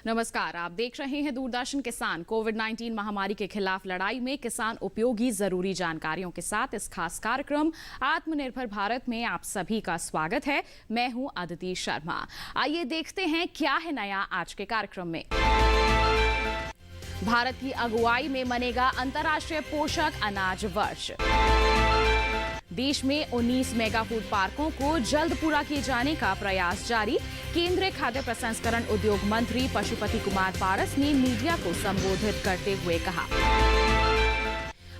नमस्कार, आप देख रहे हैं दूरदर्शन किसान। कोविड-19 महामारी के खिलाफ लड़ाई में किसान उपयोगी जरूरी जानकारियों के साथ इस खास कार्यक्रम आत्मनिर्भर भारत में आप सभी का स्वागत है। मैं हूं अदिति शर्मा। आइए देखते हैं क्या है नया आज के कार्यक्रम में। भारत की अगुवाई में मनेगा अंतर्राष्ट्रीय पोषक अनाज वर्ष। देश में 19 मेगा फूड पार्कों को जल्द पूरा किए जाने का प्रयास जारी। केंद्रीय खाद्य प्रसंस्करण उद्योग मंत्री पशुपति कुमार पारस ने मीडिया को संबोधित करते हुए कहा,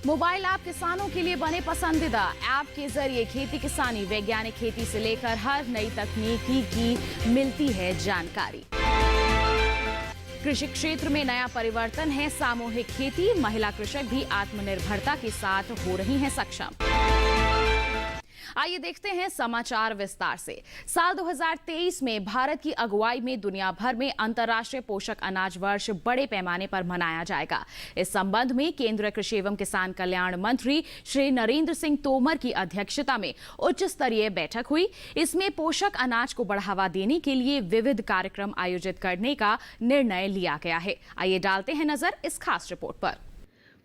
मोबाइल ऐप किसानों के लिए बने पसंदीदा। ऐप के जरिए खेती किसानी, वैज्ञानिक खेती से लेकर हर नई तकनीकी की मिलती है जानकारी। कृषि क्षेत्र में नया परिवर्तन है सामूहिक खेती। महिला कृषक भी आत्मनिर्भरता के साथ हो रही हैं सक्षम। आइए देखते हैं समाचार विस्तार से। साल 2023 में भारत की अगुवाई में दुनिया भर में अंतर्राष्ट्रीय पोषक अनाज वर्ष बड़े पैमाने पर मनाया जाएगा। इस संबंध में केंद्रीय कृषि एवं किसान कल्याण मंत्री श्री नरेंद्र सिंह तोमर की अध्यक्षता में उच्च स्तरीय बैठक हुई। इसमें पोषक अनाज को बढ़ावा देने के लिए विविध कार्यक्रम आयोजित करने का निर्णय लिया गया है। आइए डालते हैं नजर इस खास रिपोर्ट पर।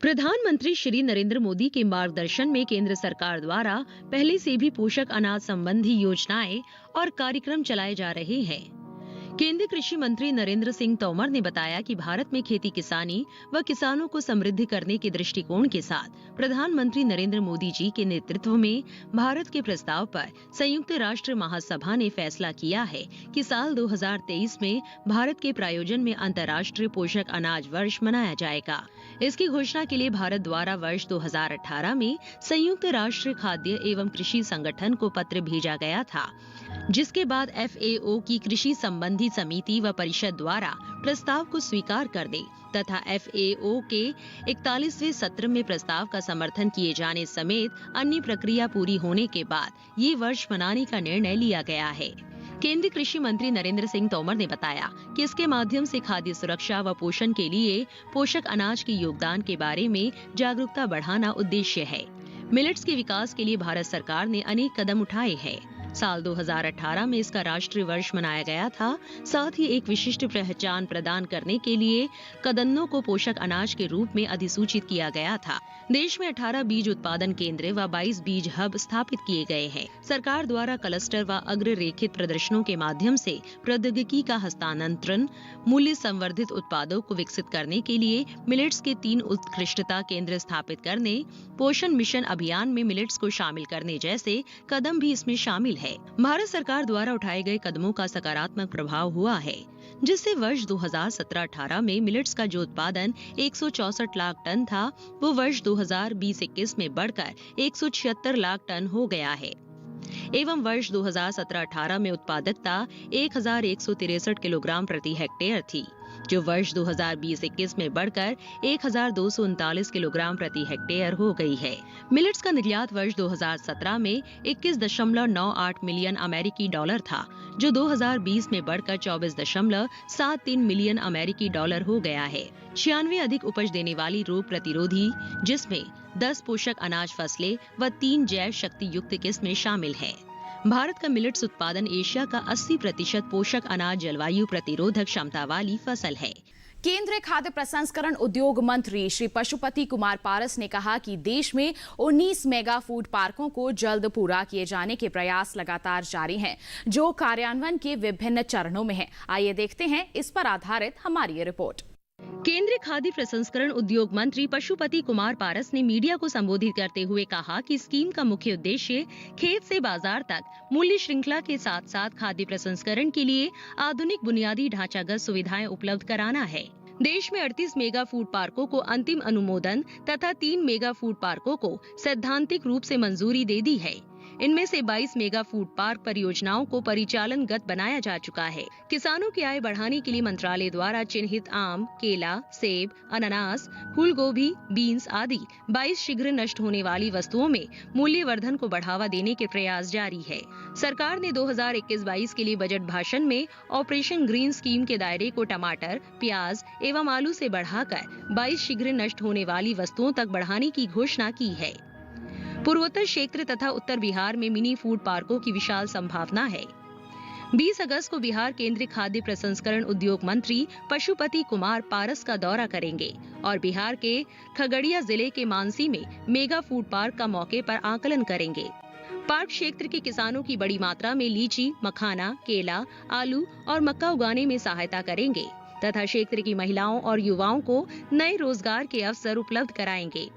प्रधानमंत्री श्री नरेंद्र मोदी के मार्गदर्शन में केंद्र सरकार द्वारा पहले से भी पोषक अनाज संबंधी योजनाएं और कार्यक्रम चलाए जा रहे हैं। केंद्रीय कृषि मंत्री नरेंद्र सिंह तोमर ने बताया कि भारत में खेती किसानी व किसानों को समृद्ध करने के दृष्टिकोण के साथ प्रधानमंत्री नरेंद्र मोदी जी के नेतृत्व में भारत के प्रस्ताव पर संयुक्त राष्ट्र महासभा ने फैसला किया है कि साल 2023 में भारत के प्रायोजन में अंतर्राष्ट्रीय पोषक अनाज वर्ष मनाया जाएगा। इसकी घोषणा के लिए भारत द्वारा वर्ष 2018 में संयुक्त राष्ट्र खाद्य एवं कृषि संगठन को पत्र भेजा गया था, जिसके बाद FAO की कृषि संबंधी समिति व परिषद द्वारा प्रस्ताव को स्वीकार कर दे तथा FAO के 41वें सत्र में प्रस्ताव का समर्थन किए जाने समेत अन्य प्रक्रिया पूरी होने के बाद ये वर्ष मनाने का निर्णय लिया गया है। केंद्रीय कृषि मंत्री नरेंद्र सिंह तोमर ने बताया कि इसके माध्यम से खाद्य सुरक्षा व पोषण के लिए पोषक अनाज के योगदान के बारे में जागरूकता बढ़ाना उद्देश्य है। मिलेट्स के विकास के लिए भारत सरकार ने अनेक कदम उठाए हैं। साल 2018 में इसका राष्ट्रीय वर्ष मनाया गया था। साथ ही एक विशिष्ट पहचान प्रदान करने के लिए कदन्नों को पोषक अनाज के रूप में अधिसूचित किया गया था। देश में 18 बीज उत्पादन केंद्र व 22 बीज हब स्थापित किए गए हैं। सरकार द्वारा क्लस्टर व अग्ररेखित प्रदर्शनों के माध्यम से प्रौद्योगिकी का हस्तांतरण, मूल्य संवर्धित उत्पादों को विकसित करने के लिए मिलेट्स के 3 उत्कृष्टता केंद्र स्थापित करने, पोषण मिशन अभियान में मिलेट्स को शामिल करने जैसे कदम भी इसमें शामिल है। भारत सरकार द्वारा उठाए गए कदमों का सकारात्मक प्रभाव हुआ है, जिससे वर्ष 2017-18 में मिलेट्स का जो उत्पादन 164 लाख टन था, वो वर्ष 2020-21 में बढ़कर 176 लाख टन हो गया है एवं वर्ष 2017-18 में उत्पादकता 1163 किलोग्राम प्रति हेक्टेयर थी, जो वर्ष 2020-21 में बढ़कर 1239 किलोग्राम प्रति हेक्टेयर हो गई है। मिलेट्स का निर्यात वर्ष 2017 में 21.98 मिलियन अमेरिकी डॉलर था, जो 2020 में बढ़कर 24.73 मिलियन अमेरिकी डॉलर हो गया है। 96 अधिक उपज देने वाली रोग प्रतिरोधी, जिसमें 10 पोषक अनाज फसलें व 3 जैव शक्ति युक्त किस्में शामिल हैं। भारत का मिलेट्स उत्पादन एशिया का 80% पोषक अनाज जलवायु प्रतिरोधक क्षमता वाली फसल है। केंद्रीय खाद्य प्रसंस्करण उद्योग मंत्री श्री पशुपति कुमार पारस ने कहा कि देश में 19 मेगा फूड पार्कों को जल्द पूरा किए जाने के प्रयास लगातार जारी हैं, जो कार्यान्वयन के विभिन्न चरणों में हैं। आइए देखते हैं इस पर आधारित हमारी रिपोर्ट। केंद्रीय खाद्य प्रसंस्करण उद्योग मंत्री पशुपति कुमार पारस ने मीडिया को संबोधित करते हुए कहा कि स्कीम का मुख्य उद्देश्य खेत से बाजार तक मूल्य श्रृंखला के साथ साथ खाद्य प्रसंस्करण के लिए आधुनिक बुनियादी ढांचागत सुविधाएं उपलब्ध कराना है। देश में 38 मेगा फूड पार्कों को अंतिम अनुमोदन तथा 3 मेगा फूड पार्कों को सैद्धांतिक रूप से मंजूरी दे दी है। इनमें से 22 मेगा फूड पार्क परियोजनाओं को परिचालनगत बनाया जा चुका है। किसानों की आय बढ़ाने के लिए मंत्रालय द्वारा चिन्हित आम, केला, सेब, अनानास, फूल गोभी, बीन्स आदि 22 शीघ्र नष्ट होने वाली वस्तुओं में मूल्यवर्धन को बढ़ावा देने के प्रयास जारी है। सरकार ने 2021-22 के लिए बजट भाषण में ऑपरेशन ग्रीन स्कीम के दायरे को टमाटर, प्याज एवं आलू से बढ़ाकर 22 शीघ्र नष्ट होने वाली वस्तुओं तक बढ़ाने की घोषणा की है। पूर्वोत्तर क्षेत्र तथा उत्तर बिहार में मिनी फूड पार्कों की विशाल संभावना है। 20 अगस्त को बिहार केंद्रीय खाद्य प्रसंस्करण उद्योग मंत्री पशुपति कुमार पारस का दौरा करेंगे और बिहार के खगड़िया जिले के मानसी में मेगा फूड पार्क का मौके पर आकलन करेंगे। पार्क क्षेत्र के किसानों की बड़ी मात्रा में लीची, मखाना, केला, आलू और मक्का उगाने में सहायता करेंगे तथा क्षेत्र की महिलाओं और युवाओं को नए रोजगार के अवसर उपलब्ध कराएंगे।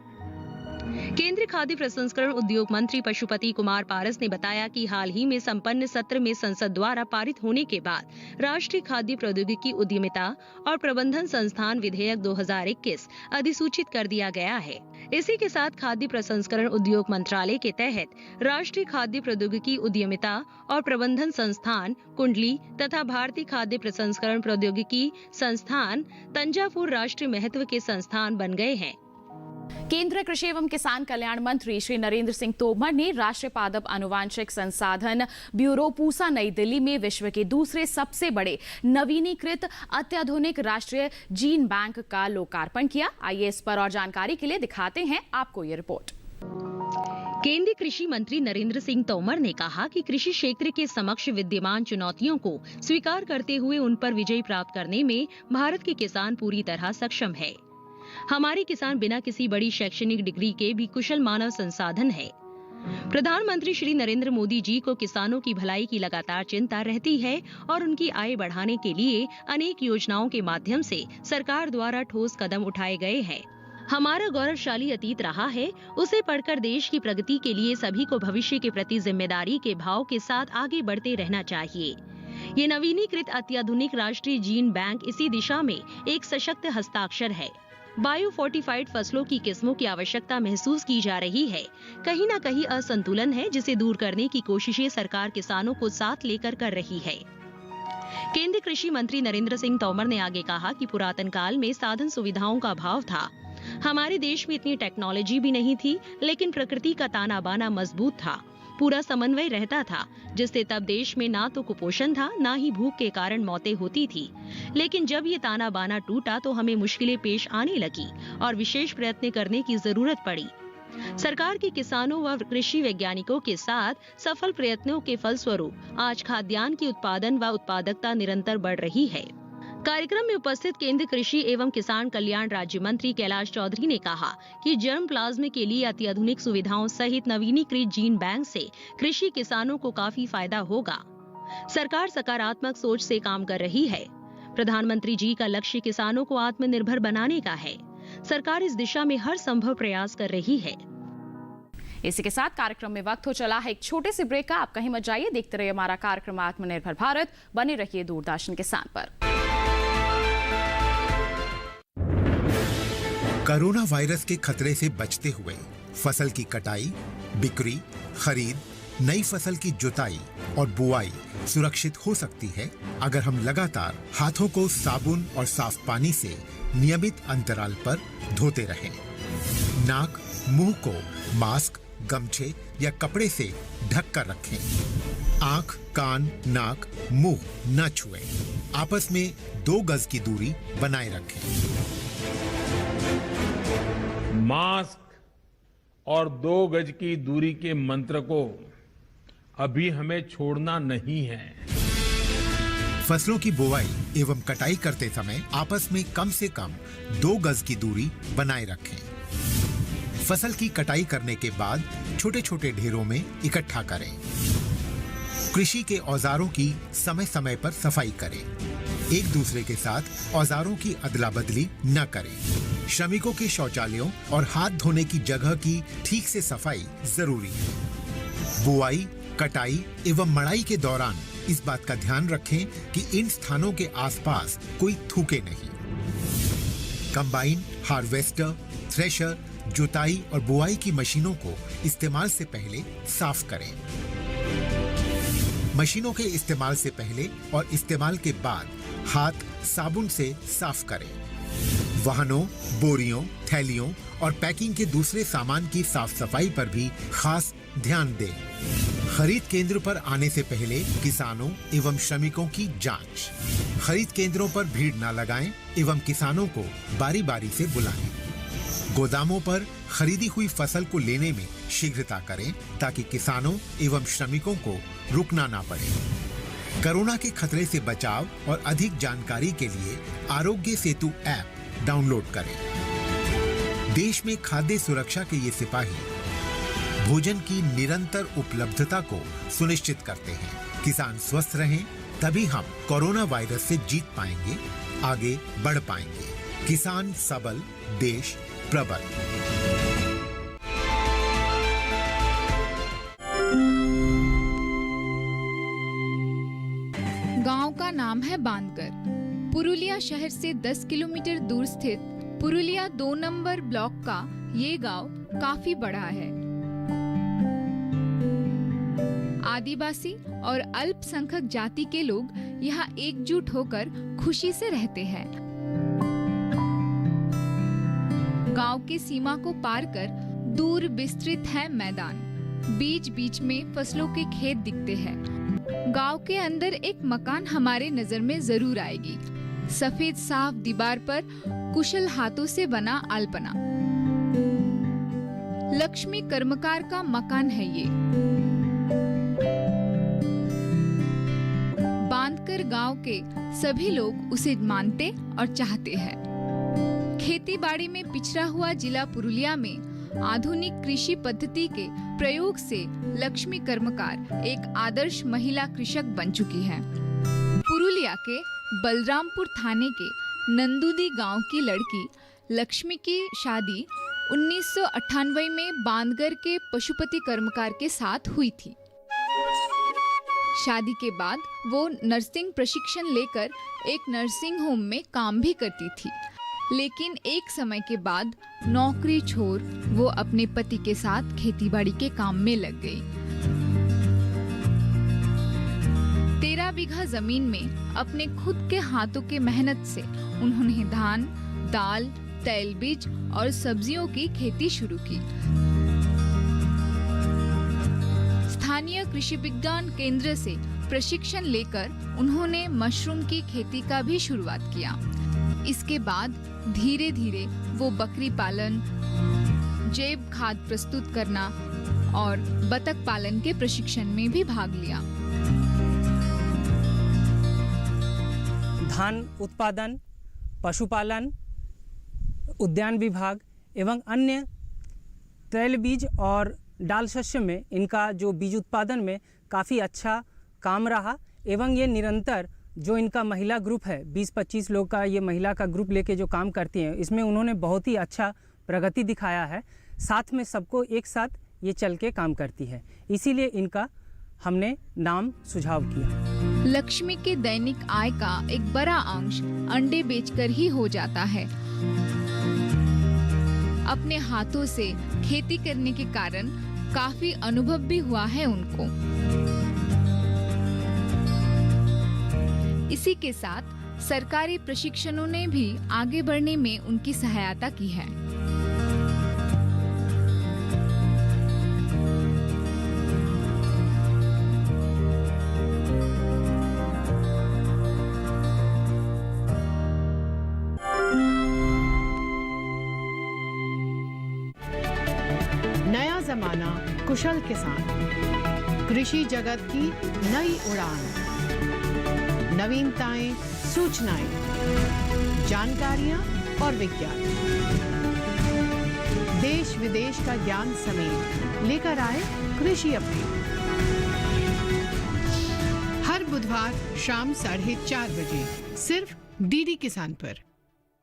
केंद्रीय खाद्य प्रसंस्करण उद्योग मंत्री पशुपति कुमार पारस ने बताया कि हाल ही में संपन्न सत्र में संसद द्वारा पारित होने के बाद राष्ट्रीय खाद्य प्रौद्योगिकी उद्यमिता और प्रबंधन संस्थान विधेयक 2021 अधिसूचित कर दिया गया है। इसी के साथ खाद्य प्रसंस्करण उद्योग मंत्रालय के तहत राष्ट्रीय खाद्य प्रौद्योगिकी उद्यमिता और प्रबंधन संस्थान कुंडली तथा भारतीय खाद्य प्रसंस्करण प्रौद्योगिकी संस्थान तंजावुर राष्ट्रीय महत्व के संस्थान बन गए हैं। केंद्रीय कृषि एवं किसान कल्याण मंत्री श्री नरेंद्र सिंह तोमर ने राष्ट्रीय पादप आनुवांशिक संसाधन ब्यूरो पूसा नई दिल्ली में विश्व के दूसरे सबसे बड़े नवीनीकृत अत्याधुनिक राष्ट्रीय जीन बैंक का लोकार्पण किया। आइए इस पर और जानकारी के लिए दिखाते हैं आपको ये रिपोर्ट। केंद्रीय कृषि मंत्री नरेंद्र सिंह तोमर ने कहा कि कृषि क्षेत्र के समक्ष विद्यमान चुनौतियों को स्वीकार करते हुए उन पर विजय प्राप्त करने में भारत के किसान पूरी तरह सक्षम है। हमारे किसान बिना किसी बड़ी शैक्षणिक डिग्री के भी कुशल मानव संसाधन है। प्रधानमंत्री श्री नरेंद्र मोदी जी को किसानों की भलाई की लगातार चिंता रहती है और उनकी आय बढ़ाने के लिए अनेक योजनाओं के माध्यम से सरकार द्वारा ठोस कदम उठाए गए हैं। हमारा गौरवशाली अतीत रहा है, उसे पढ़कर देश की प्रगति के लिए सभी को भविष्य के प्रति जिम्मेदारी के भाव के साथ आगे बढ़ते रहना चाहिए। ये नवीनीकृत अत्याधुनिक राष्ट्रीय जीन बैंक इसी दिशा में एक सशक्त हस्ताक्षर है। बायो फोर्टिफाइड फसलों की किस्मों की आवश्यकता महसूस की जा रही है। कहीं न कहीं असंतुलन है, जिसे दूर करने की कोशिशें सरकार किसानों को साथ लेकर कर रही है। केंद्रीय कृषि मंत्री नरेंद्र सिंह तोमर ने आगे कहा कि पुरातन काल में साधन सुविधाओं का अभाव था। हमारे देश में इतनी टेक्नोलॉजी भी नहीं थी, लेकिन प्रकृति का ताना बाना मजबूत था। पूरा समन्वय रहता था, जिससे तब देश में ना तो कुपोषण था, ना ही भूख के कारण मौतें होती थी। लेकिन जब ये ताना बाना टूटा तो हमें मुश्किलें पेश आने लगी और विशेष प्रयत्न करने की जरूरत पड़ी। सरकार के किसानों व कृषि वैज्ञानिकों के साथ सफल प्रयत्नों के फलस्वरूप आज खाद्यान्न की उत्पादन व उत्पादकता निरंतर बढ़ रही है। कार्यक्रम में उपस्थित केंद्रीय कृषि एवं किसान कल्याण राज्य मंत्री कैलाश चौधरी ने कहा कि जर्म प्लाज्म के लिए अत्याधुनिक सुविधाओं सहित नवीनीकृत जीन बैंक से कृषि किसानों को काफी फायदा होगा। सरकार सकारात्मक सोच से काम कर रही है। प्रधानमंत्री जी का लक्ष्य किसानों को आत्मनिर्भर बनाने का है। सरकार इस दिशा में हर संभव प्रयास कर रही है। इसी के साथ कार्यक्रम में वक्त हो चला है एक छोटे से ब्रेक का। आप कहीं मत जाइए, देखते रहिए हमारा कार्यक्रम आत्मनिर्भर भारत। बने रहिए दूरदर्शन किसान पर। कोरोना वायरस के खतरे से बचते हुए फसल की कटाई, बिक्री, खरीद, नई फसल की जुताई और बुआई सुरक्षित हो सकती है अगर हम लगातार हाथों को साबुन और साफ पानी से नियमित अंतराल पर धोते रहें। नाक, मुंह को मास्क, गमछे या कपड़े से ढक कर रखें। आंख, कान, नाक, मुंह न छुएं। आपस में 2 गज की दूरी बनाए रखें। मास्क और 2 गज की दूरी के मंत्र को अभी हमें छोड़ना नहीं है। फसलों की बुवाई एवं कटाई करते समय आपस में कम से कम 2 गज की दूरी बनाए रखें। फसल की कटाई करने के बाद छोटे छोटे ढेरों में इकट्ठा करें। कृषि के औजारों की समय समय पर सफाई करें। एक दूसरे के साथ औजारों की अदला बदली न करें। श्रमिकों के शौचालयों और हाथ धोने की जगह की ठीक से सफाई जरूरी है। बुआई, कटाई एवं मड़ाई के दौरान इस बात का ध्यान रखें कि इन स्थानों के आसपास कोई थूके नहीं। कंबाइन, हार्वेस्टर, थ्रेशर, जुताई और बुआई की मशीनों को इस्तेमाल से पहले साफ करें। मशीनों के इस्तेमाल से पहले और इस्तेमाल के बाद हाथ साबुन से साफ करें। वाहनों, बोरियों, थैलियों और पैकिंग के दूसरे सामान की साफ सफाई पर भी खास ध्यान दें। खरीद केंद्र पर आने से पहले किसानों एवं श्रमिकों की जांच। खरीद केंद्रों पर भीड़ न लगाएं एवं किसानों को बारी बारी से बुलाएं। गोदामों पर खरीदी हुई फसल को लेने में शीघ्रता करें ताकि किसानों एवं श्रमिकों को रुकना ना पड़े। कोरोना के खतरे से बचाव और अधिक जानकारी के लिए आरोग्य सेतु ऐप डाउनलोड करें। देश में खाद्य सुरक्षा के ये सिपाही भोजन की निरंतर उपलब्धता को सुनिश्चित करते हैं। किसान स्वस्थ रहें तभी हम कोरोना वायरस से जीत पाएंगे, आगे बढ़ पाएंगे। किसान सबल, देश प्रबल। गांव का नाम है बांदकर। पुरुलिया शहर से 10 किलोमीटर दूर स्थित पुरुलिया 2 नंबर ब्लॉक का ये गांव काफी बड़ा है। आदिवासी और अल्पसंख्यक जाति के लोग यहाँ एकजुट होकर खुशी से रहते हैं। गांव के सीमा को पार कर दूर विस्तृत है मैदान। बीच बीच में फसलों के खेत दिखते हैं। गांव के अंदर एक मकान हमारे नजर में जरूर आएगी। सफेद साफ दीवार पर कुशल हाथों से बना अल्पना। लक्ष्मी कर्मकार का मकान है ये। बांधकर गांव के सभी लोग उसे मानते और चाहते हैं। खेती बाड़ी में पिछड़ा हुआ जिला पुरुलिया में आधुनिक कृषि पद्धति के प्रयोग से लक्ष्मी कर्मकार एक आदर्श महिला कृषक बन चुकी है। पुरुलिया के बलरामपुर थाने के नंदुदी गांव की लड़की लक्ष्मी की शादी 1998 में बांधगर के पशुपति कर्मकार के साथ हुई थी। शादी के बाद वो नर्सिंग प्रशिक्षण लेकर एक नर्सिंग होम में काम भी करती थी, लेकिन एक समय के बाद नौकरी छोड़ वो अपने पति के साथ खेतीबाड़ी के काम में लग गई। 13 बीघा जमीन में अपने खुद के हाथों के मेहनत से उन्होंने धान, दाल, तेलबीज और सब्जियों की खेती शुरू की। स्थानीय कृषि विज्ञान केंद्र से प्रशिक्षण लेकर उन्होंने मशरूम की खेती का भी शुरुआत किया। इसके बाद धीरे धीरे वो बकरी पालन, जैव खाद प्रस्तुत करना और बतख पालन के प्रशिक्षण में भी भाग लिया। धान उत्पादन, पशुपालन, उद्यान विभाग एवं अन्य तेल बीज और डाल शस्य में इनका जो बीज उत्पादन में काफ़ी अच्छा काम रहा एवं ये निरंतर जो इनका महिला ग्रुप है 20-25 लोग का ये महिला का ग्रुप लेके जो काम करती हैं, इसमें उन्होंने बहुत ही अच्छा प्रगति दिखाया है। साथ में सबको एक साथ ये चल के काम करती है, इसीलिए इनका हमने नाम सुझाव किया। लक्ष्मी के दैनिक आय का एक बड़ा अंश अंडे बेचकर ही हो जाता है। अपने हाथों से खेती करने के कारण काफी अनुभव भी हुआ है उनको। इसी के साथ सरकारी प्रशिक्षणों ने भी आगे बढ़ने में उनकी सहायता की है। नया जमाना, कुशल किसान, कृषि जगत की नई उड़ान, नवीनताएं, सूचनाएं, जानकारियां और विज्ञान, देश विदेश का ज्ञान समेत लेकर आए कृषि अपडेट। हर बुधवार शाम 4:30 बजे सिर्फ डीडी किसान पर।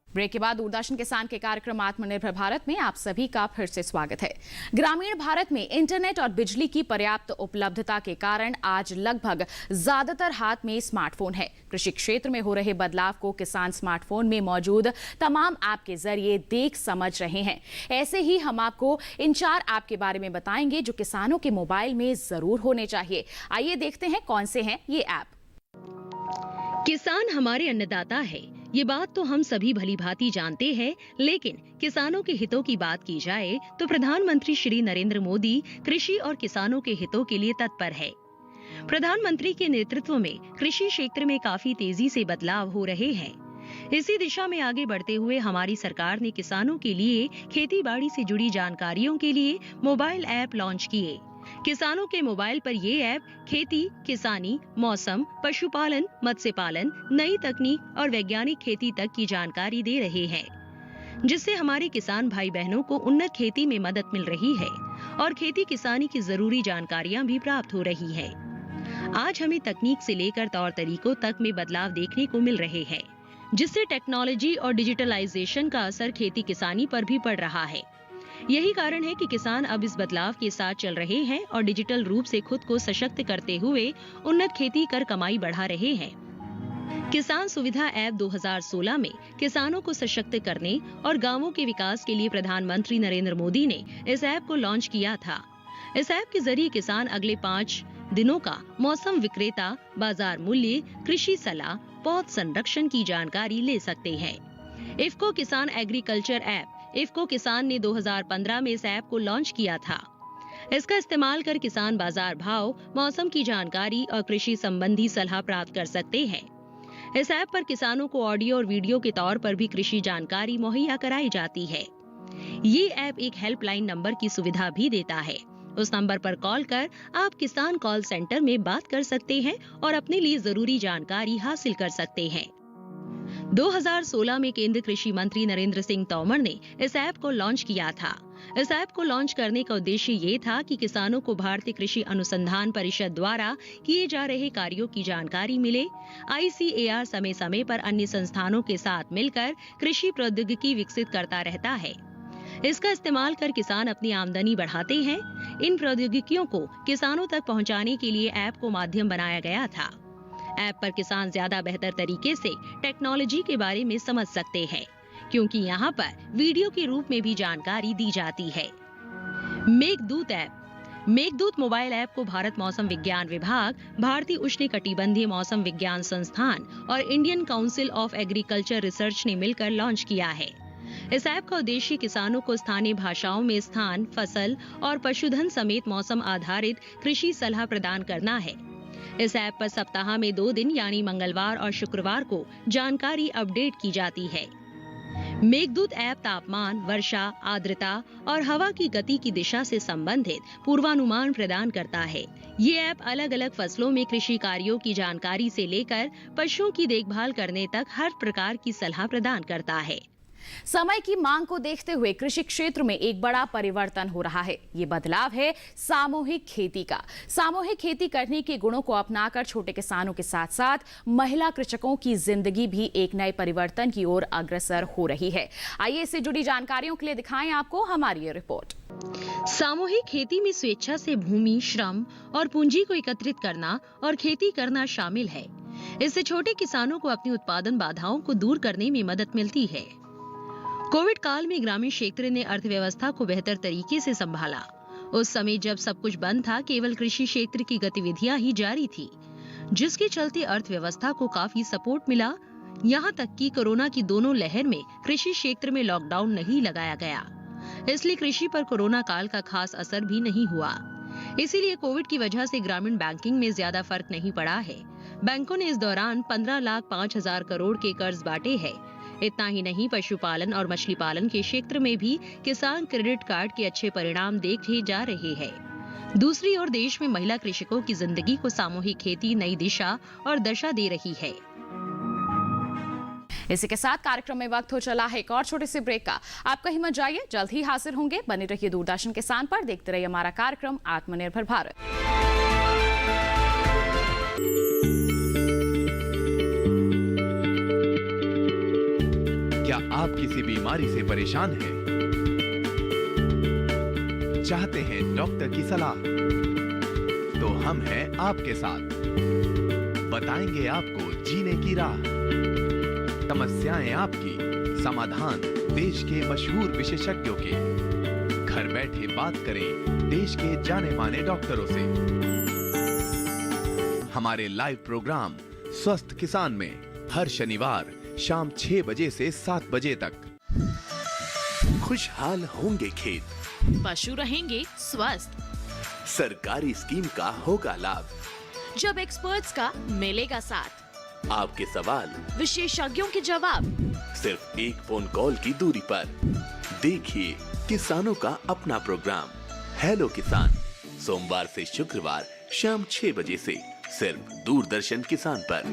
ब्रेक के बाद दूरदर्शन किसान के कार्यक्रम आत्मनिर्भर भारत में आप सभी का फिर से स्वागत है। ग्रामीण भारत में इंटरनेट और बिजली की पर्याप्त उपलब्धता के कारण आज लगभग ज्यादातर हाथ में स्मार्टफोन है। कृषि क्षेत्र में हो रहे बदलाव को किसान स्मार्टफोन में मौजूद तमाम ऐप के जरिए देख समझ रहे हैं। ऐसे ही हम आपको इन 4 ऐप के बारे में बताएंगे जो किसानों के मोबाइल में जरूर होने चाहिए। आइए देखते हैं कौन से हैं ये ऐप। किसान हमारे अन्नदाता है, ये बात तो हम सभी भली भांति जानते हैं, लेकिन किसानों के हितों की बात की जाए तो प्रधानमंत्री श्री नरेंद्र मोदी कृषि और किसानों के हितों के लिए तत्पर है। प्रधानमंत्री के नेतृत्व में कृषि क्षेत्र में काफी तेजी से बदलाव हो रहे हैं। इसी दिशा में आगे बढ़ते हुए हमारी सरकार ने किसानों के लिए खेती बाड़ी से जुड़ी जानकारियों के लिए मोबाइल ऐप लॉन्च किए। किसानों के मोबाइल पर ये ऐप खेती, किसानी, मौसम, पशुपालन, मत्स्य पालन, नई तकनीक और वैज्ञानिक खेती तक की जानकारी दे रहे हैं, जिससे हमारे किसान भाई बहनों को उन्नत खेती में मदद मिल रही है और खेती किसानी की जरूरी जानकारियां भी प्राप्त हो रही है। आज हमें तकनीक से लेकर तौर तरीकों तक में बदलाव देखने को मिल रहे हैं, जिससे टेक्नोलॉजी और डिजिटलाइजेशन का असर खेती किसानी पर भी पड़ रहा है। यही कारण है कि किसान अब इस बदलाव के साथ चल रहे हैं और डिजिटल रूप से खुद को सशक्त करते हुए उन्नत खेती कर कमाई बढ़ा रहे हैं। किसान सुविधा ऐप 2016 में किसानों को सशक्त करने और गांवों के विकास के लिए प्रधानमंत्री नरेंद्र मोदी ने इस ऐप को लॉन्च किया था। इस ऐप के जरिए किसान अगले 5 दिनों का मौसम विक्रेता, बाजार मूल्य, कृषि सलाह, पौध संरक्षण की जानकारी ले सकते हैं। इफ्को किसान एग्रीकल्चर ऐप इफ्को किसान ने 2015 में इस ऐप को लॉन्च किया था। इसका इस्तेमाल कर किसान बाजार भाव, मौसम की जानकारी और कृषि संबंधी सलाह प्राप्त कर सकते हैं। इस ऐप पर किसानों को ऑडियो और वीडियो के तौर पर भी कृषि जानकारी मुहैया कराई जाती है। ये ऐप एक हेल्पलाइन नंबर की सुविधा भी देता है। उस नंबर पर कॉल कर आप किसान कॉल सेंटर में बात कर सकते हैं और अपने लिए जरूरी जानकारी हासिल कर सकते हैं। 2016 में केंद्रीय कृषि मंत्री नरेंद्र सिंह तोमर ने इस ऐप को लॉन्च किया था। इस ऐप को लॉन्च करने का उद्देश्य ये था कि किसानों को भारतीय कृषि अनुसंधान परिषद द्वारा किए जा रहे कार्यों की जानकारी मिले। ICAR समय समय पर अन्य संस्थानों के साथ मिलकर कृषि प्रौद्योगिकी विकसित करता रहता है। इसका इस्तेमाल कर किसान अपनी आमदनी बढ़ाते हैं। इन प्रौद्योगिकियों को किसानों तक पहुंचाने के लिए ऐप को माध्यम बनाया गया था। ऐप पर किसान ज्यादा बेहतर तरीके से टेक्नोलॉजी के बारे में समझ सकते हैं, क्योंकि यहाँ पर वीडियो के रूप में भी जानकारी दी जाती है। Meghdoot app Meghdoot mobile app को भारत मौसम विज्ञान विभाग, भारतीय उष्णकटिबंधीय मौसम विज्ञान संस्थान और Indian council of agriculture research ने मिलकर लॉन्च किया है। इस ऐप का उद्देश्य किसानों को स्थानीय भाषाओं में स्थान, फसल और पशुधन समेत मौसम आधारित कृषि सलाह प्रदान करना है। इस ऐप पर सप्ताह में 2 दिन यानी मंगलवार और शुक्रवार को जानकारी अपडेट की जाती है। मेघदूत ऐप तापमान, वर्षा, आर्द्रता और हवा की गति की दिशा से संबंधित पूर्वानुमान प्रदान करता है। ये ऐप अलग अलग फसलों में कृषि कार्यों की जानकारी से लेकर पशुओं की देखभाल करने तक हर प्रकार की सलाह प्रदान करता है। समय की मांग को देखते हुए कृषि क्षेत्र में एक बड़ा परिवर्तन हो रहा है। ये बदलाव है सामूहिक खेती का। सामूहिक खेती करने के गुणों को अपनाकर छोटे किसानों के साथ साथ महिला कृषकों की जिंदगी भी एक नए परिवर्तन की ओर अग्रसर हो रही है। आइए इससे जुड़ी जानकारियों के लिए दिखाएं आपको हमारी ये रिपोर्ट। सामूहिक खेती में स्वेच्छा से भूमि, श्रम और पूंजी को एकत्रित करना और खेती करना शामिल है। इससे छोटे किसानों को अपनी उत्पादन बाधाओं को दूर करने में मदद मिलती है। कोविड काल में ग्रामीण क्षेत्र ने अर्थव्यवस्था को बेहतर तरीके से संभाला। उस समय जब सब कुछ बंद था, केवल कृषि क्षेत्र की गतिविधियां ही जारी थी, जिसके चलते अर्थव्यवस्था को काफी सपोर्ट मिला। यहाँ तक कि कोरोना की दोनों लहर में कृषि क्षेत्र में लॉकडाउन नहीं लगाया गया, इसलिए कृषि पर कोरोना काल का खास असर भी नहीं हुआ। इसीलिए कोविड की वजह से ग्रामीण बैंकिंग में ज्यादा फर्क नहीं पड़ा है। बैंकों ने इस दौरान 15,05,000 करोड़ के कर्ज बांटे हैं। इतना ही नहीं, पशुपालन और मछली पालन के क्षेत्र में भी किसान क्रेडिट कार्ड के अच्छे परिणाम देखे जा रहे हैं। दूसरी ओर देश में महिला कृषकों की जिंदगी को सामूहिक खेती नई दिशा और दशा दे रही है। इसी के साथ कार्यक्रम में वक्त हो चला है एक और छोटे से ब्रेक का। आप कहीं मत जाइए, जल्द ही हाजिर होंगे। बने रहिए दूरदर्शन किसान पर, देखते रहिए हमारा कार्यक्रम आत्मनिर्भर भारत। क्या आप किसी बीमारी से परेशान हैं? चाहते हैं डॉक्टर की सलाह? तो हम हैं आपके साथ, बताएंगे आपको जीने की राह। समस्याएं आपकी, समाधान देश के मशहूर विशेषज्ञों के। घर बैठे बात करें देश के जाने माने डॉक्टरों से। हमारे लाइव प्रोग्राम स्वस्थ किसान में हर शनिवार शाम 6 बजे से 7 बजे तक। खुशहाल होंगे खेत, पशु रहेंगे स्वस्थ, सरकारी स्कीम का होगा लाभ, जब एक्सपर्ट्स का मिलेगा साथ, आपके सवाल विशेषज्ञों के जवाब, सिर्फ एक फोन कॉल की दूरी पर। देखिए किसानों का अपना प्रोग्राम हेलो किसान, सोमवार से शुक्रवार शाम 6 बजे से सिर्फ दूरदर्शन किसान पर।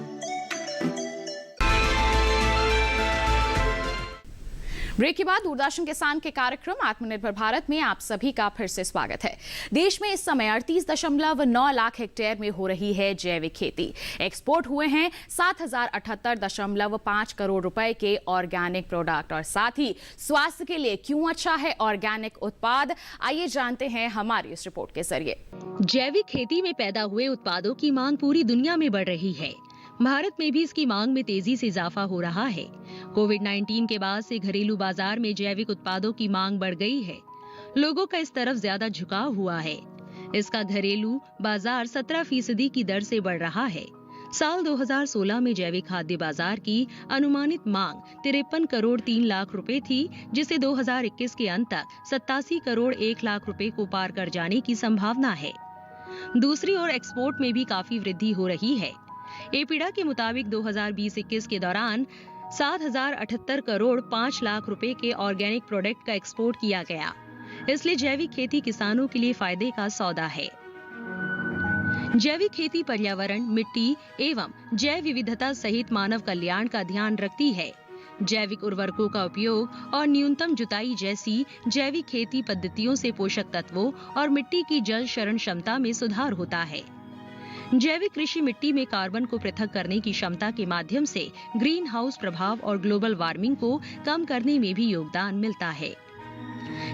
ब्रेक के बाद दूरदर्शन किसान के कार्यक्रम आत्मनिर्भर भारत में आप सभी का फिर से स्वागत है। देश में इस समय 38.9 लाख हेक्टेयर में हो रही है जैविक खेती। एक्सपोर्ट हुए हैं 7,078.5 करोड़ रुपए के ऑर्गेनिक प्रोडक्ट। और साथ ही स्वास्थ्य के लिए क्यों अच्छा है ऑर्गेनिक उत्पाद, आइए जानते हैं हमारी इस रिपोर्ट के जरिए। जैविक खेती में पैदा हुए उत्पादों की मांग पूरी दुनिया में बढ़ रही है। भारत में भी इसकी मांग में तेजी से इजाफा हो रहा है। कोविड-19 के बाद से घरेलू बाजार में जैविक उत्पादों की मांग बढ़ गई है। लोगों का इस तरफ ज्यादा झुकाव हुआ है। इसका घरेलू बाजार 17% की दर से बढ़ रहा है। साल 2016 में जैविक खाद्य बाजार की अनुमानित मांग 53 करोड़ 3 लाख रुपए थी, जिसे 2021 के अंत तक 87 करोड़ 1 लाख रुपए को पार कर जाने की संभावना है। दूसरी ओर एक्सपोर्ट में भी काफी वृद्धि हो रही है। एपीडा के मुताबिक 2020-21 के दौरान 7,078 करोड़ 5 लाख रुपए के ऑर्गेनिक प्रोडक्ट का एक्सपोर्ट किया गया। इसलिए जैविक खेती किसानों के लिए फायदे का सौदा है। जैविक खेती पर्यावरण, मिट्टी एवं जैव विविधता सहित मानव कल्याण का ध्यान रखती है। जैविक उर्वरकों का उपयोग और न्यूनतम जुताई जैसी जैविक खेती पद्धतियों से पोषक तत्वों और मिट्टी की जल शरण क्षमता में सुधार होता है। जैविक कृषि मिट्टी में कार्बन को पृथक करने की क्षमता के माध्यम से ग्रीन हाउस प्रभाव और ग्लोबल वार्मिंग को कम करने में भी योगदान मिलता है।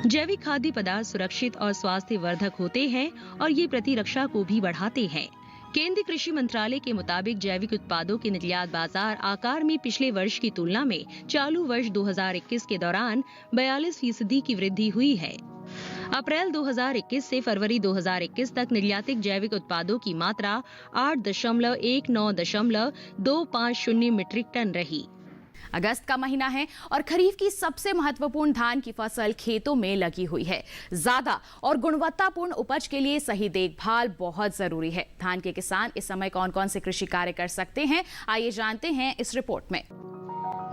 जैविक खाद्य पदार्थ सुरक्षित और स्वास्थ्यवर्धक होते हैं और ये प्रतिरक्षा को भी बढ़ाते हैं। केंद्रीय कृषि मंत्रालय के मुताबिक जैविक उत्पादों के निर्यात बाजार आकार में पिछले वर्ष की तुलना में चालू वर्ष 2021 के दौरान 42% की वृद्धि हुई है। अप्रैल 2021 से फरवरी 2021 तक निर्यातित जैविक उत्पादों की मात्रा 8,190.250 मीट्रिक टन रही। अगस्त का महीना है और खरीफ की सबसे महत्वपूर्ण धान की फसल खेतों में लगी हुई है। ज्यादा और गुणवत्तापूर्ण उपज के लिए सही देखभाल बहुत जरूरी है। धान के किसान इस समय कौन कौन से कृषि कार्य कर सकते हैं, आइए जानते हैं इस रिपोर्ट में।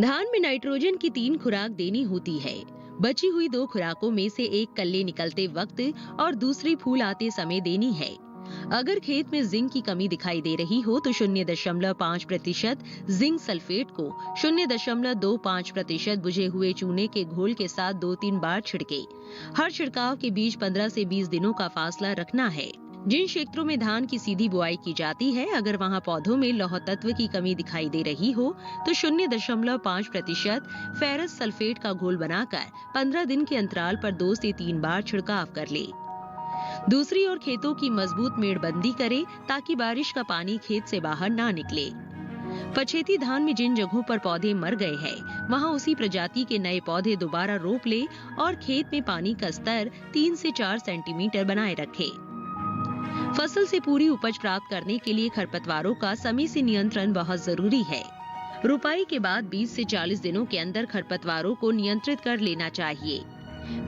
धान में नाइट्रोजन की 3 खुराक देनी होती है। बची हुई 2 खुराकों में से एक कल्ले निकलते वक्त और दूसरी फूल आते समय देनी है। अगर खेत में जिंक की कमी दिखाई दे रही हो तो 0.5% जिंक सल्फेट को 0.25% बुझे हुए चूने के घोल के साथ 2-3 बार छिड़के। हर छिड़काव के बीच 15 से 20 दिनों का फासला रखना है। जिन क्षेत्रों में धान की सीधी बुआई की जाती है, अगर वहां पौधों में लौह तत्व की कमी दिखाई दे रही हो तो 0.5% फेरस सल्फेट का घोल बनाकर 15 दिन के अंतराल पर 2 से 3 बार छिड़काव कर ले। दूसरी ओर खेतों की मजबूत मेड़बंदी करे ताकि बारिश का पानी खेत से बाहर ना निकले। पछेती धान में जिन जगहों पर पौधे मर गए हैं, वहां उसी प्रजाति के नए पौधे दोबारा रोप ले और खेत में पानी का स्तर 3 से 4 सेंटीमीटर बनाए रखे। फसल से पूरी उपज प्राप्त करने के लिए खरपतवारों का समय से नियंत्रण बहुत जरूरी है। रुपाई के बाद 20 से 40 दिनों के अंदर खरपतवारों को नियंत्रित कर लेना चाहिए।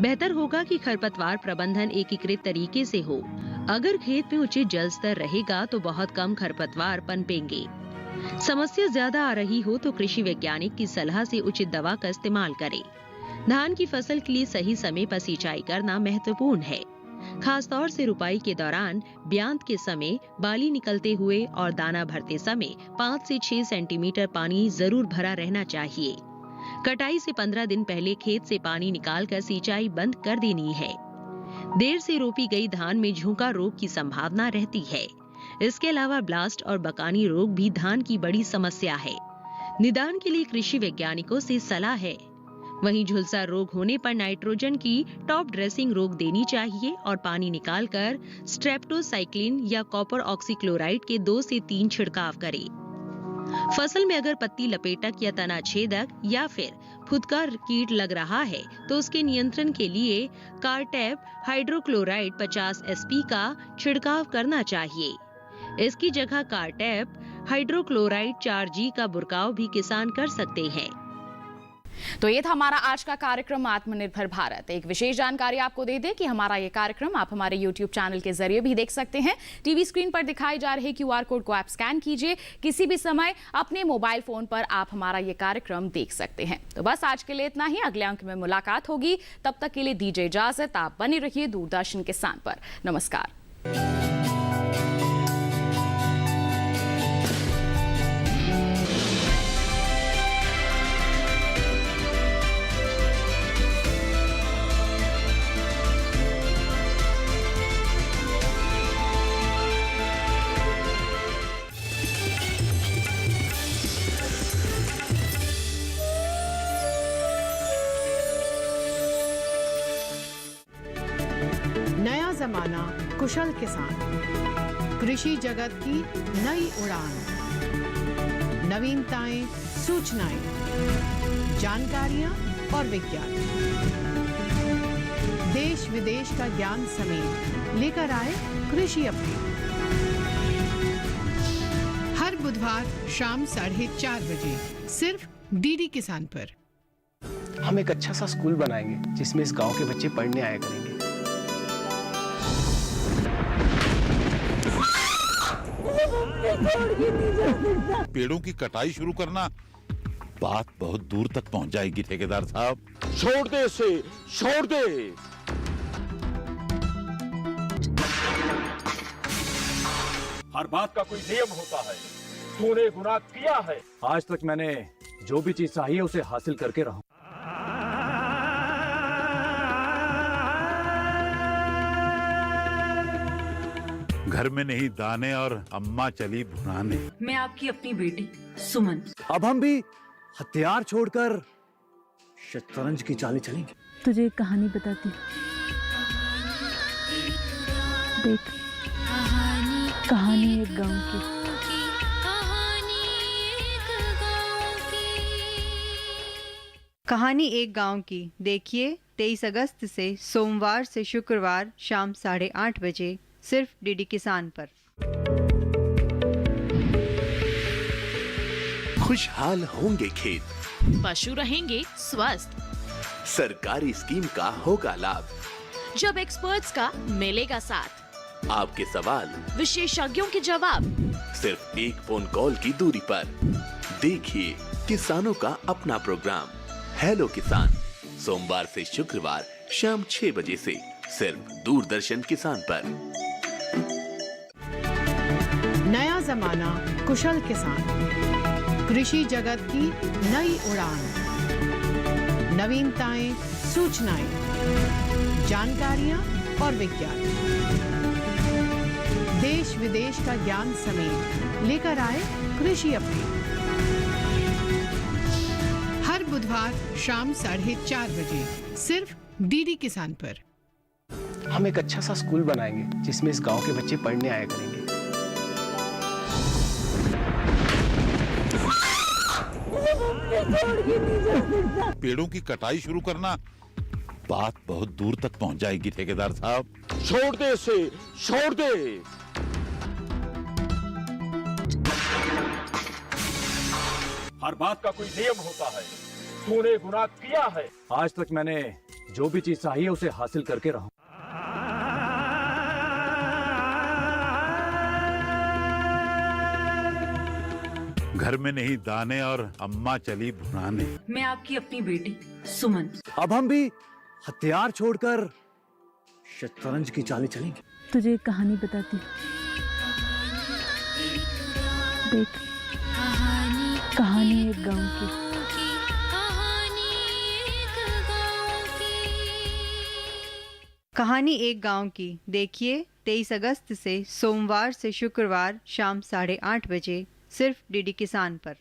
बेहतर होगा कि खरपतवार प्रबंधन एकीकृत तरीके से हो। अगर खेत में उचित जल स्तर रहेगा तो बहुत कम खरपतवार पनपेंगे। समस्या ज्यादा आ रही हो तो कृषि वैज्ञानिक की सलाह से उचित दवा का इस्तेमाल करें। धान की फसल के लिए सही समय पर सिंचाई करना महत्वपूर्ण है। खासतौर से रुपाई के दौरान ब्यांत के समय, बाली निकलते हुए और दाना भरते समय 5 से 6 सेंटीमीटर पानी जरूर भरा रहना चाहिए। कटाई से 15 दिन पहले खेत से पानी निकालकर सिंचाई बंद कर देनी है। देर से रोपी गई धान में झुंका रोग की संभावना रहती है। इसके अलावा ब्लास्ट और बकानी रोग भी धान की बड़ी समस्या है। निदान के लिए कृषि वैज्ञानिकों से सलाह है। वहीं झुलसा रोग होने पर नाइट्रोजन की टॉप ड्रेसिंग रोग देनी चाहिए और पानी निकालकर स्ट्रेप्टोसाइक्लिन या कॉपर ऑक्सीक्लोराइड के 2 से 3 छिड़काव करें। फसल में अगर पत्ती लपेटक या तना छेदक या फिर फुदका कीट लग रहा है तो उसके नियंत्रण के लिए कार्टेप हाइड्रोक्लोराइड 50 SP का छिड़काव करना चाहिए। इसकी जगह कार्टेप हाइड्रोक्लोराइड 4G का बुरकाव भी किसान कर सकते हैं। तो ये था हमारा आज का कार्यक्रम आत्मनिर्भर भारत। एक विशेष जानकारी आपको दे दें कि हमारा ये कार्यक्रम आप हमारे YouTube चैनल के जरिए भी देख सकते हैं। टीवी स्क्रीन पर दिखाई जा रहे QR कोड को आप स्कैन कीजिए। किसी भी समय अपने मोबाइल फोन पर आप हमारा ये कार्यक्रम देख सकते हैं। तो बस आज के लिए इतना ही। अगले अंक में मुलाकात होगी। तब तक के लिए दीजिए इजाजत। आप बने रहिए दूरदर्शन किसान पर। नमस्कार। नया जमाना कुशल किसान। कृषि जगत की नई उड़ान। नवीनताएं, सूचनाएं, जानकारियां और विज्ञान। देश विदेश का ज्ञान समेत लेकर आए कृषि अपडेट। हर बुधवार शाम 4:30 बजे सिर्फ डीडी किसान पर। हम एक अच्छा सा स्कूल बनाएंगे जिसमें इस गांव के बच्चे पढ़ने आया करेंगे। पेड़ों की कटाई शुरू करना बात बहुत दूर तक पहुंच जाएगी ठेकेदार साहब। छोड़ दे इसे, छोड़ दे। हर बात का कोई नियम होता है। तूने गुनाह किया है। आज तक मैंने जो भी चीज चाहिए उसे हासिल करके रहा। घर में नहीं दाने और अम्मा चली भुनाने। मैं आपकी अपनी बेटी सुमन। अब हम भी हथियार छोड़कर शतरंज की चालें चलेंगे। तुझे एक कहानी बताती हूँ। देख, कहानी एक गांव की। कहानी एक गांव की देखिए 23 अगस्त से सोमवार से शुक्रवार शाम 8:30 बजे सिर्फ डीडी किसान पर। खुशहाल होंगे खेत, पशु रहेंगे स्वस्थ, सरकारी स्कीम का होगा लाभ। जब एक्सपर्ट्स का मिलेगा साथ, आपके सवाल विशेषज्ञों के जवाब, सिर्फ एक फोन कॉल की दूरी पर। देखिए किसानों का अपना प्रोग्राम हेलो किसान, सोमवार से शुक्रवार शाम 6 बजे से सिर्फ दूरदर्शन किसान पर। नया जमाना कुशल किसान। कृषि जगत की नई उड़ान। नवीनताएं, सूचनाएं, जानकारियां और विज्ञान। देश विदेश का ज्ञान समेत लेकर आए कृषि अपडेट। हर बुधवार शाम 4:30 बजे सिर्फ डीडी किसान पर। हम एक अच्छा सा स्कूल बनाएंगे जिसमें इस गांव के बच्चे पढ़ने आया करेंगे। पेड़ों की कटाई शुरू करना बात बहुत दूर तक पहुंच जाएगी ठेकेदार साहब। छोड़ दे इसे, छोड़ दे। हर बात का कोई नियम होता है। तूने गुनाह किया है। आज तक मैंने जो भी चीज चाहिए उसे हासिल करके रहा। घर में नहीं दाने और अम्मा चली भुनाने। मैं आपकी अपनी बेटी सुमन। अब हम भी हथियार छोड़कर शतरंज की चालें चलेंगे। तुझे एक कहानी बताती हूँ। देख, कहानी एक गांव की। कहानी एक गांव की देखिए 23 अगस्त से सोमवार से शुक्रवार शाम 8:30 बजे सिर्फ डीडी किसान पर।